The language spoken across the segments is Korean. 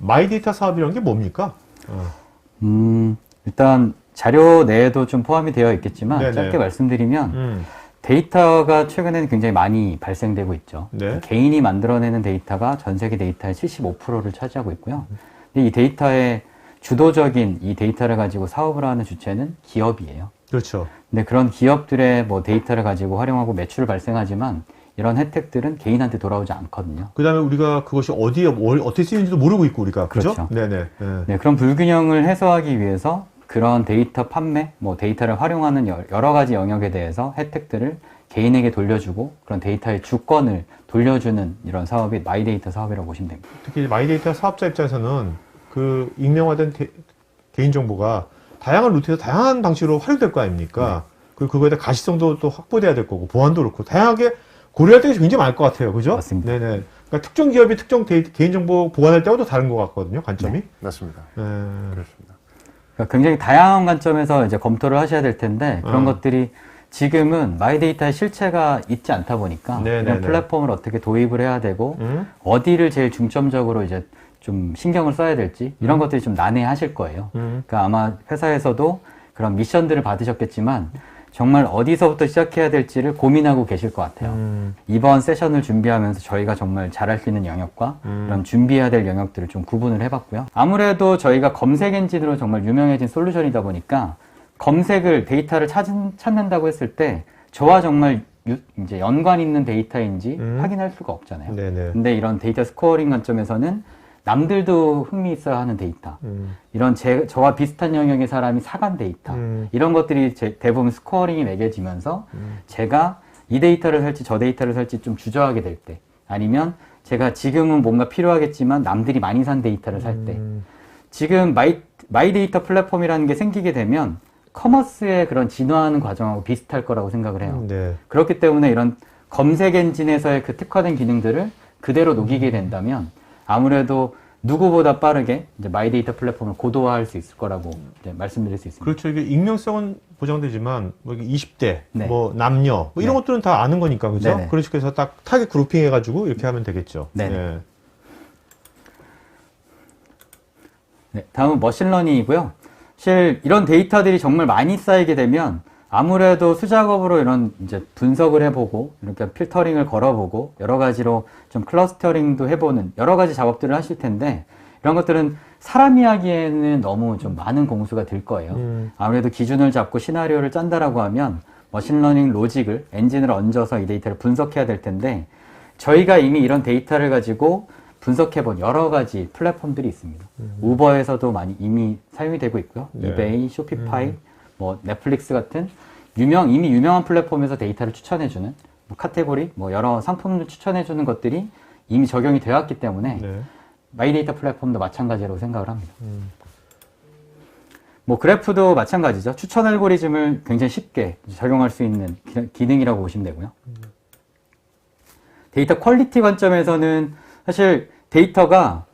마이데이터 사업이라는 게 뭡니까? 일단 자료 내에도 좀 포함이 되어 있겠지만 네네. 짧게 말씀드리면 데이터가 최근에는 굉장히 많이 발생되고 있죠. 네. 개인이 만들어내는 데이터가 전 세계 데이터의 75%를 차지하고 있고요. 근데 이 데이터의 주도적인 이 데이터를 가지고 사업을 하는 주체는 기업이에요. 그렇죠. 근데 그런 기업들의 뭐 데이터를 가지고 활용하고 매출을 발생하지만 이런 혜택들은 개인한테 돌아오지 않거든요. 그 다음에 우리가 그것이 어디에, 어떻게 쓰이는지도 모르고 있고, 우리가. 그죠? 그렇죠. 네네. 네. 네, 그런 불균형을 해소하기 위해서 그런 데이터 판매, 뭐 데이터를 활용하는 여러 가지 영역에 대해서 혜택들을 개인에게 돌려주고 그런 데이터의 주권을 돌려주는 이런 사업이 마이데이터 사업이라고 보시면 됩니다. 특히 마이데이터 사업자 입장에서는 그 익명화된 개인정보가 다양한 루트에서 다양한 방식으로 활용될 거 아닙니까? 그리고 그거에 대한 가시성도 또 확보돼야 될 거고, 보안도 그렇고, 다양하게 고려할 때가 굉장히 많을 것 같아요. 그죠? 맞습니다. 네네. 그러니까 특정 기업이 특정 개인정보 보관할 때와도 다른 것 같거든요. 관점이. 네. 맞습니다. 그렇습니다. 그러니까 굉장히 다양한 관점에서 이제 검토를 하셔야 될 텐데 그런 것들이 지금은 마이데이터의 실체가 있지 않다 보니까 이런 플랫폼을 어떻게 도입을 해야 되고 어디를 제일 중점적으로 이제 좀 신경을 써야 될지 이런 것들이 좀 난해하실 거예요. 그러니까 아마 회사에서도 그런 미션들을 받으셨겠지만 정말 어디서부터 시작해야 될지를 고민하고 계실 것 같아요. 이번 세션을 준비하면서 저희가 정말 잘할 수 있는 영역과 그런 준비해야 될 영역들을 좀 구분을 해봤고요. 아무래도 저희가 검색 엔진으로 정말 유명해진 솔루션이다 보니까 검색을 데이터를 찾는다고 했을 때 저와 정말 이제 연관 있는 데이터인지 확인할 수가 없잖아요. 네네. 근데 이런 데이터 스코어링 관점에서는 남들도 흥미있어 하는 데이터, 이런 저와 비슷한 영역의 사람이 사간 데이터, 이런 것들이 대부분 스코어링이 매겨지면서 제가 이 데이터를 살지 저 데이터를 살지 좀 주저하게 될 때, 아니면 제가 지금은 뭔가 필요하겠지만 남들이 많이 산 데이터를 살 때, 지금 마이데이터 플랫폼이라는 게 생기게 되면 커머스의 그런 진화하는 과정하고 비슷할 거라고 생각을 해요. 네. 그렇기 때문에 이런 검색 엔진에서의 그 특화된 기능들을 그대로 녹이게 된다면 아무래도 누구보다 빠르게 이제 마이데이터 플랫폼을 고도화할 수 있을 거라고 이제 말씀드릴 수 있습니다. 그렇죠. 이게 익명성은 보장되지만, 뭐 20대, 네. 뭐 남녀, 뭐 이런 네. 것들은 다 아는 거니까, 그죠? 네네. 그런 식으로 해서 딱 타겟 그룹핑 해가지고 이렇게 하면 되겠죠. 네네. 네. 네, 다음은 머신러닝이고요. 사실 이런 데이터들이 정말 많이 쌓이게 되면 아무래도 수작업으로 이런 이제 분석을 해보고 이렇게 필터링을 걸어보고 여러 가지로 좀 클러스터링도 해보는 여러 가지 작업들을 하실 텐데 이런 것들은 사람이 하기에는 너무 좀 많은 공수가 들 거예요. 아무래도 기준을 잡고 시나리오를 짠다라고 하면 머신러닝 로직을 엔진을 얹어서 이 데이터를 분석해야 될 텐데 저희가 이미 이런 데이터를 가지고 분석해본 여러 가지 플랫폼들이 있습니다. 우버에서도 많이 이미 사용이 되고 있고요. 네. 이베이, 쇼피파이, 뭐 넷플릭스 같은 이미 유명한 플랫폼에서 데이터를 추천해주는 뭐 카테고리, 뭐 여러 상품을 추천해주는 것들이 이미 적용이 되었기 때문에 네. 마이데이터 플랫폼도 마찬가지라고 생각을 합니다. 뭐 그래프도 마찬가지죠. 추천 알고리즘을 굉장히 쉽게 적용할 수 있는 기능이라고 보시면 되고요. 데이터 퀄리티 관점에서는 사실 데이터가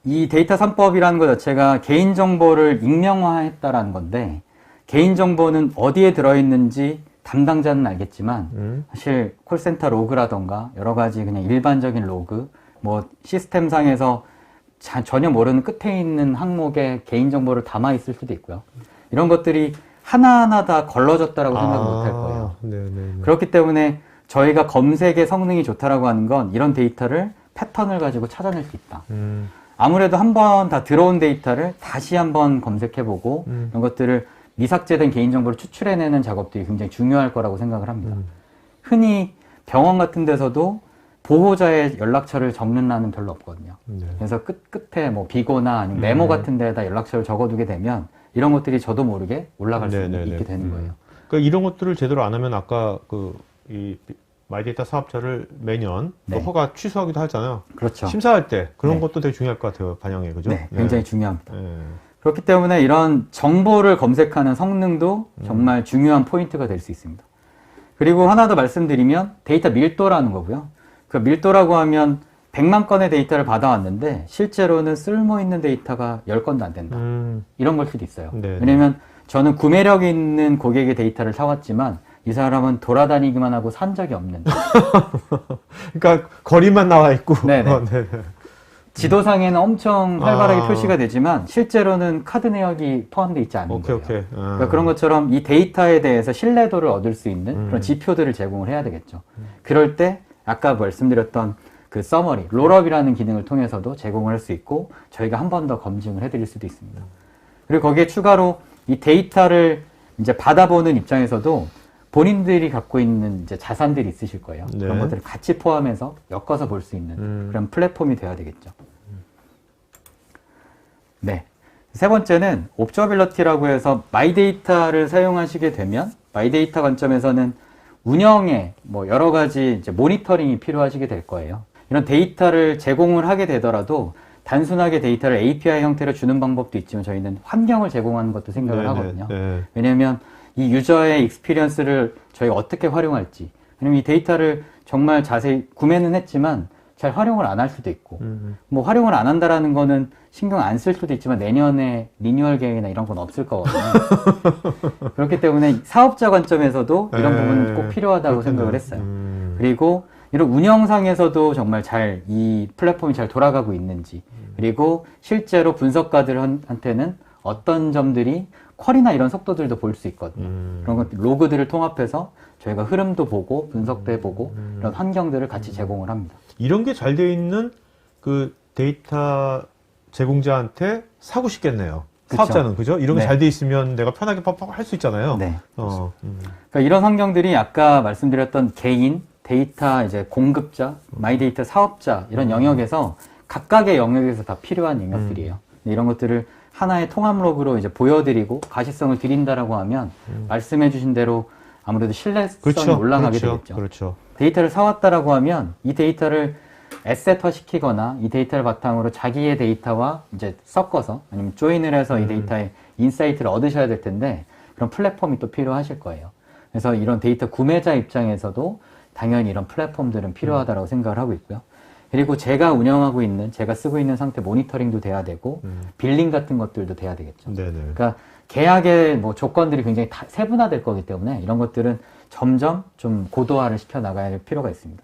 이 데이터 3법이라는 것 자체가 개인정보를 익명화했다라는 건데 개인정보는 어디에 들어있는지 담당자는 알겠지만 사실 콜센터 로그라던가 여러 가지 그냥 일반적인 로그 뭐 시스템상에서 전혀 모르는 끝에 있는 항목에 개인정보를 담아 있을 수도 있고요. 이런 것들이 하나하나 다 걸러졌다라고 생각 못 할 거예요. 네네. 그렇기 때문에 저희가 검색의 성능이 좋다라고 하는 건 이런 데이터를 패턴을 가지고 찾아낼 수 있다. 아무래도 한번 다 들어온 데이터를 다시 한번 검색해보고 이런 것들을 미삭제된 개인정보를 추출해내는 작업들이 굉장히 중요할 거라고 생각을 합니다. 흔히 병원 같은 데서도 보호자의 연락처를 적는欄은 별로 없거든요. 네. 그래서 끝에 뭐 비고나 아니면 메모 같은 데에다 연락처를 적어두게 되면 이런 것들이 저도 모르게 올라갈 수 있게 되는 거예요. 그러니까 이런 것들을 제대로 안 하면 아까 이 마이데이터 사업자를 매년 또 네. 허가 취소하기도 하잖아요. 그렇죠. 심사할 때 그런 네. 것도 되게 중요할 것 같아요. 반영이. 그죠? 네, 굉장히 중요합니다. 네. 그렇기 때문에 이런 정보를 검색하는 성능도 정말 중요한 포인트가 될 수 있습니다. 그리고 하나 더 말씀드리면 데이터 밀도라는 거고요. 그 밀도라고 하면 100만 건의 데이터를 받아왔는데 실제로는 쓸모있는 데이터가 10건도 안 된다. 이런 걸 수도 있어요. 네네. 왜냐면 저는 구매력 있는 고객의 데이터를 사왔지만 이 사람은 돌아다니기만 하고 산 적이 없는. 그러니까 거리만 나와 있고. 네네. 네네. 지도상에는 엄청 활발하게 표시가 되지만 실제로는 카드 내역이 포함되어 있지 않은 거예요. 그러니까 그런 것처럼 이 데이터에 대해서 신뢰도를 얻을 수 있는 그런 지표들을 제공을 해야 되겠죠. 그럴 때 아까 말씀드렸던 그 서머리, 롤업이라는 기능을 통해서도 제공을 할 수 있고 저희가 한 번 더 검증을 해드릴 수도 있습니다. 그리고 거기에 추가로 이 데이터를 이제 받아보는 입장에서도 본인들이 갖고 있는 이제 자산들이 있으실 거예요. 네. 그런 것들을 같이 포함해서 엮어서 볼 수 있는 그런 플랫폼이 돼야 되겠죠. 네. 세 번째는 옵저빌러티라고 해서 마이데이터를 사용하시게 되면 마이데이터 관점에서는 운영에 뭐 여러 가지 이제 모니터링이 필요하시게 될 거예요. 이런 데이터를 제공을 하게 되더라도 단순하게 데이터를 API 형태로 주는 방법도 있지만 저희는 환경을 제공하는 것도 생각을 하거든요. 왜냐하면 이 유저의 익스피리언스를 저희가 어떻게 활용할지, 왜냐면 이 데이터를 정말 자세히 구매는 했지만 잘 활용을 안 할 수도 있고, 뭐 활용을 안 한다라는 거는 신경 안 쓸 수도 있지만 내년에 리뉴얼 계획이나 이런 건 없을 거거든요. 그렇기 때문에 사업자 관점에서도 이런 부분은 꼭 필요하다고 생각을 했어요. 그리고 이런 운영상에서도 정말 잘 이 플랫폼이 잘 돌아가고 있는지, 그리고 실제로 분석가들한테는 어떤 점들이 퀄이나 이런 속도들도 볼 수 있거든요. 그런 것 로그들을 통합해서 저희가 흐름도 보고 분석도 해보고 이런 환경들을 같이 제공을 합니다. 이런 게 잘 되어 있는 그 데이터 제공자한테 사고 싶겠네요. 그쵸? 사업자는 그죠? 이런 게 네. 잘 돼 있으면 내가 편하게 팍팍 할 수 있잖아요. 네. 그러니까 이런 환경들이 아까 말씀드렸던 개인, 데이터 이제 공급자, 마이데이터 사업자 이런 영역에서 각각의 영역에서 다 필요한 영역들이에요. 이런 것들을 하나의 통합 로그로 이제 보여드리고 가시성을 드린다라고 하면 말씀해주신 대로 아무래도 신뢰성이 그렇죠. 올라가게 그렇죠. 되겠죠. 그렇죠. 데이터를 사왔다라고 하면 이 데이터를 에셋화 시키거나 이 데이터를 바탕으로 자기의 데이터와 이제 섞어서 아니면 조인을 해서 이 데이터의 인사이트를 얻으셔야 될 텐데 그런 플랫폼이 또 필요하실 거예요. 그래서 이런 데이터 구매자 입장에서도 당연히 이런 플랫폼들은 필요하다고 생각을 하고 있고요. 그리고 제가 운영하고 있는, 제가 쓰고 있는 상태 모니터링도 돼야 되고 빌링 같은 것들도 돼야 되겠죠. 네네. 그러니까 계약의 뭐 조건들이 굉장히 세분화될 거기 때문에 이런 것들은 점점 좀 고도화를 시켜 나가야 할 필요가 있습니다.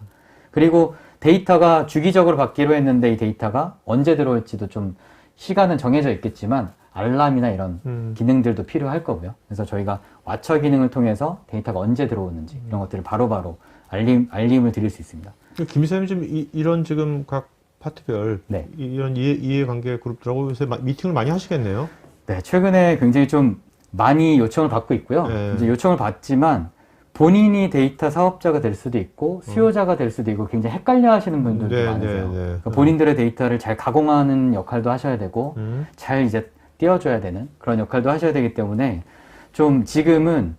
그리고 데이터가 주기적으로 받기로 했는데 이 데이터가 언제 들어올지도 좀 시간은 정해져 있겠지만 알람이나 이런 기능들도 필요할 거고요. 그래서 저희가 왓처 기능을 통해서 데이터가 언제 들어오는지 이런 것들을 바로바로 알림을 드릴 수 있습니다. 김 이사님이 좀 이런 지금 각 파트별 네. 이런 이해관계 그룹들하고 요새 미팅을 많이 하시겠네요. 네, 최근에 굉장히 좀 많이 요청을 받고 있고요. 네. 이제 요청을 받지만 본인이 데이터 사업자가 될 수도 있고 수요자가 될 수도 있고 굉장히 헷갈려 하시는 분들도 네, 많으세요. 네, 네. 그러니까 본인들의 데이터를 잘 가공하는 역할도 하셔야 되고 잘 이제 띄워줘야 되는 그런 역할도 하셔야 되기 때문에 좀 지금은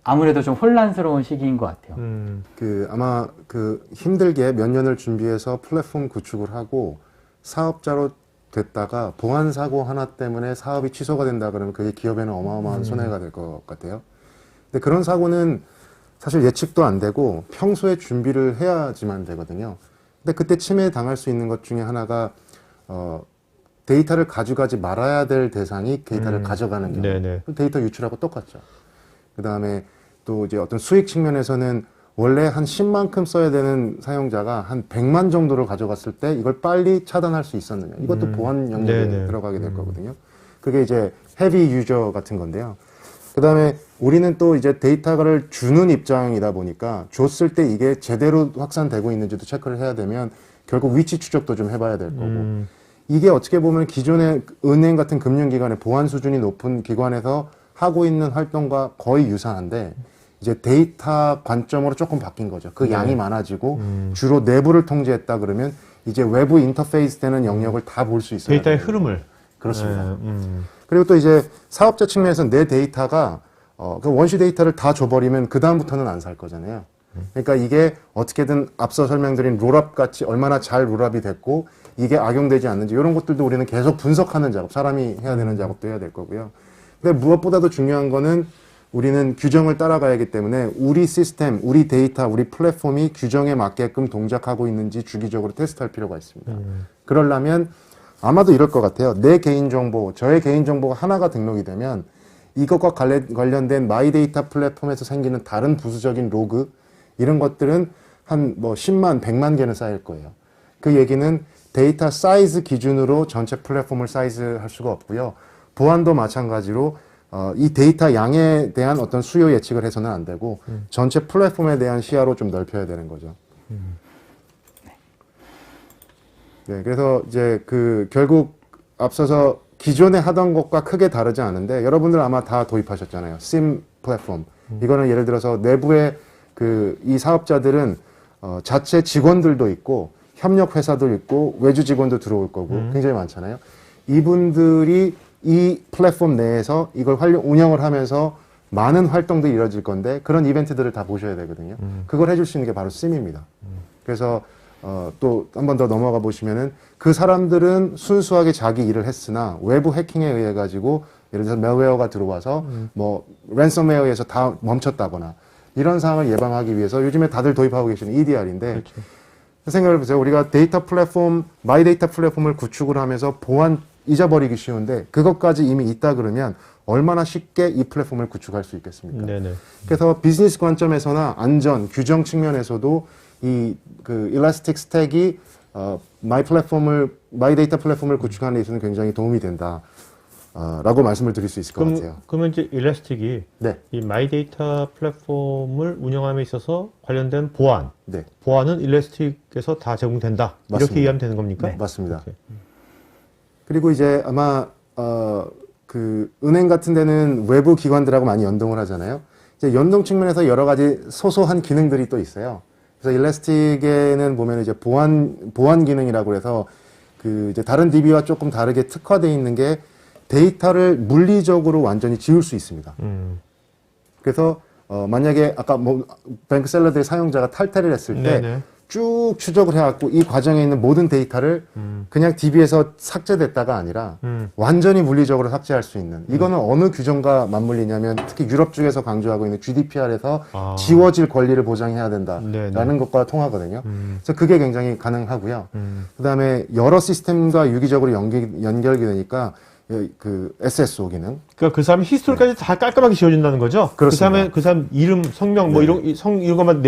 아무래도 좀 혼란스러운 시기인 것 같아요. 아마 힘들게 몇 년을 준비해서 플랫폼 구축을 하고 사업자로 됐다가 보안 사고 하나 때문에 사업이 취소가 된다 그러면 그게 기업에는 어마어마한 손해가 될 것 같아요. 근데 그런 사고는 사실 예측도 안 되고 평소에 준비를 해야지만 되거든요. 근데 그때 침해 당할 수 있는 것 중에 하나가 데이터를 가져가지 말아야 될 대상이 데이터를 가져가는 경우. 네네. 데이터 유출하고 똑같죠. 그 다음에 또 이제 어떤 수익 측면에서는 원래 한 10만큼 써야 되는 사용자가 한 100만 정도를 가져갔을 때 이걸 빨리 차단할 수 있었느냐. 이것도 보안 영역에 네네. 들어가게 될 거거든요. 그게 이제 헤비 유저 같은 건데요. 그 다음에 우리는 또 이제 데이터를 주는 입장이다 보니까 줬을 때 이게 제대로 확산되고 있는지도 체크를 해야 되면 결국 위치 추적도 좀 해봐야 될 거고. 이게 어떻게 보면 기존의 은행 같은 금융기관의 보안 수준이 높은 기관에서 하고 있는 활동과 거의 유사한데 이제 데이터 관점으로 조금 바뀐 거죠. 그 양이 많아지고 주로 내부를 통제했다 그러면 이제 외부 인터페이스 되는 영역을 다 볼 수 있어요. 데이터의 흐름을. 그렇습니다. 그리고 또 이제 사업자 측면에서 내 데이터가 그 원시 데이터를 다 줘버리면 그 다음부터는 안 살 거잖아요. 그러니까 이게 어떻게든 앞서 설명드린 롤업 같이 얼마나 잘 롤업이 됐고 이게 악용되지 않는지 이런 것들도 우리는 계속 분석하는 작업, 사람이 해야 되는 작업도 해야 될 거고요. 근데 무엇보다도 중요한 거는 우리는 규정을 따라가야하기 때문에 우리 시스템, 우리 데이터, 우리 플랫폼이 규정에 맞게끔 동작하고 있는지 주기적으로 테스트할 필요가 있습니다. 그러려면 아마도 이럴 것 같아요. 내 개인정보, 저의 개인정보가 하나가 등록이 되면 이것과 관련된 마이데이터 플랫폼에서 생기는 다른 부수적인 로그 이런 것들은 한 뭐 10만, 100만 개는 쌓일 거예요. 그 얘기는 데이터 사이즈 기준으로 전체 플랫폼을 사이즈 할 수가 없고요. 보안도 마찬가지로 이 데이터 양에 대한 어떤 수요 예측을 해서는 안 되고 전체 플랫폼에 대한 시야로 좀 넓혀야 되는 거죠. 네, 그래서 이제 결국 앞서서 기존에 하던 것과 크게 다르지 않은데 여러분들 아마 다 도입하셨잖아요. SIM 플랫폼. 이거는 예를 들어서 내부에 이 사업자들은 자체 직원들도 있고 협력 회사도 있고 외주 직원도 들어올 거고 굉장히 많잖아요. 이분들이 이 플랫폼 내에서 이걸 운영을 하면서 많은 활동들이 이루어질 건데 그런 이벤트들을 다 보셔야 되거든요. 그걸 해줄 수 있는 게 바로 SIM입니다. 그래서 또 한 번 더 넘어가 보시면은 그 사람들은 순수하게 자기 일을 했으나 외부 해킹에 의해 가지고 예를 들어서 멜웨어가 들어와서 뭐 랜섬웨어에서 다 멈췄다거나 이런 상황을 예방하기 위해서 요즘에 다들 도입하고 계시는 EDR인데 그렇죠. 생각해 보세요. 우리가 데이터 플랫폼, 마이 데이터 플랫폼을 구축을 하면서 보안 잊어버리기 쉬운데 그것까지 이미 있다 그러면 얼마나 쉽게 이 플랫폼을 구축할 수 있겠습니까? 네네. 그래서 비즈니스 관점에서나 안전, 규정 측면에서도 일라스틱 스택이 마이 데이터 플랫폼을 구축하는 데 있어서는 굉장히 도움이 된다. 라고 말씀을 드릴 수 있을 것 같아요. 그러면 이제 일라스틱이 네. 이 마이 데이터 플랫폼을 운영함에 있어서 관련된 보안, 네. 보안은 일라스틱에서 다 제공된다. 맞습니다. 이렇게 이해하면 되는 겁니까? 네, 맞습니다. 오케이. 그리고 이제 아마 은행 같은 데는 외부 기관들하고 많이 연동을 하잖아요. 이제 연동 측면에서 여러 가지 소소한 기능들이 또 있어요. 그래서 일라스틱에는 보면 이제 보안 기능이라고 해서 이제 다른 DB와 조금 다르게 특화되어 있는 게 데이터를 물리적으로 완전히 지울 수 있습니다. 그래서 만약에 아까 뱅크 샐러드의 사용자가 탈퇴를 했을 때 쭉 추적을 해갖고 이 과정에 있는 모든 데이터를 그냥 DB에서 삭제됐다가 아니라 완전히 물리적으로 삭제할 수 있는 이거는 어느 규정과 맞물리냐면 특히 유럽 쪽에서 강조하고 있는 GDPR에서 지워질 권리를 보장해야 된다라는 것과 통하거든요. 그래서 그게 굉장히 가능하고요. 그다음에 여러 시스템과 유기적으로 연결이 되니까 SSO 기능. 그러니까 그 사람의 히스토리까지 다 깔끔하게 지워진다는 거죠? 그렇습니다. 그 사람 이름, 성명, 뭐 이런 것만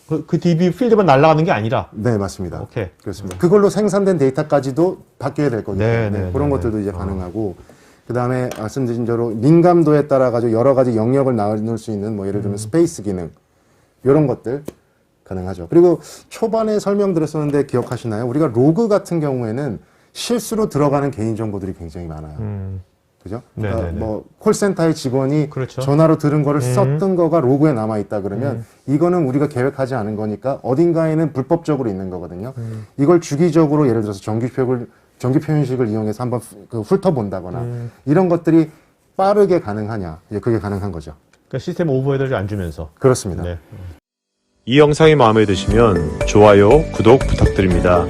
그 DB 필드만 날아가는 게 아니라. 네, 맞습니다. 오케이. 그렇습니다. 그걸로 생산된 데이터까지도 바뀌어야 될 거기 때문에 그런 것들도 이제 가능하고. 그다음에 말씀드린 대로 민감도에 따라 가지고 여러 가지 영역을 나눌 수 있는 뭐 예를 들면 스페이스 기능 이런 것들 가능하죠. 그리고 초반에 설명드렸었는데 기억하시나요? 우리가 로그 같은 경우에는 실수로 들어가는 개인정보들이 굉장히 많아요. 그죠? 뭐 콜센터의 직원이 그렇죠. 전화로 들은 거를 썼던 거가 로그에 남아있다 그러면 이거는 우리가 계획하지 않은 거니까 어딘가에는 불법적으로 있는 거거든요. 이걸 주기적으로 예를 들어서 정규 표현식을 이용해서 한번 훑어본다거나 이런 것들이 빠르게 가능하냐. 그게 가능한 거죠. 그러니까 시스템 오버헤드를 안 주면서. 그렇습니다. 이 영상이 마음에 드시면 좋아요, 구독 부탁드립니다.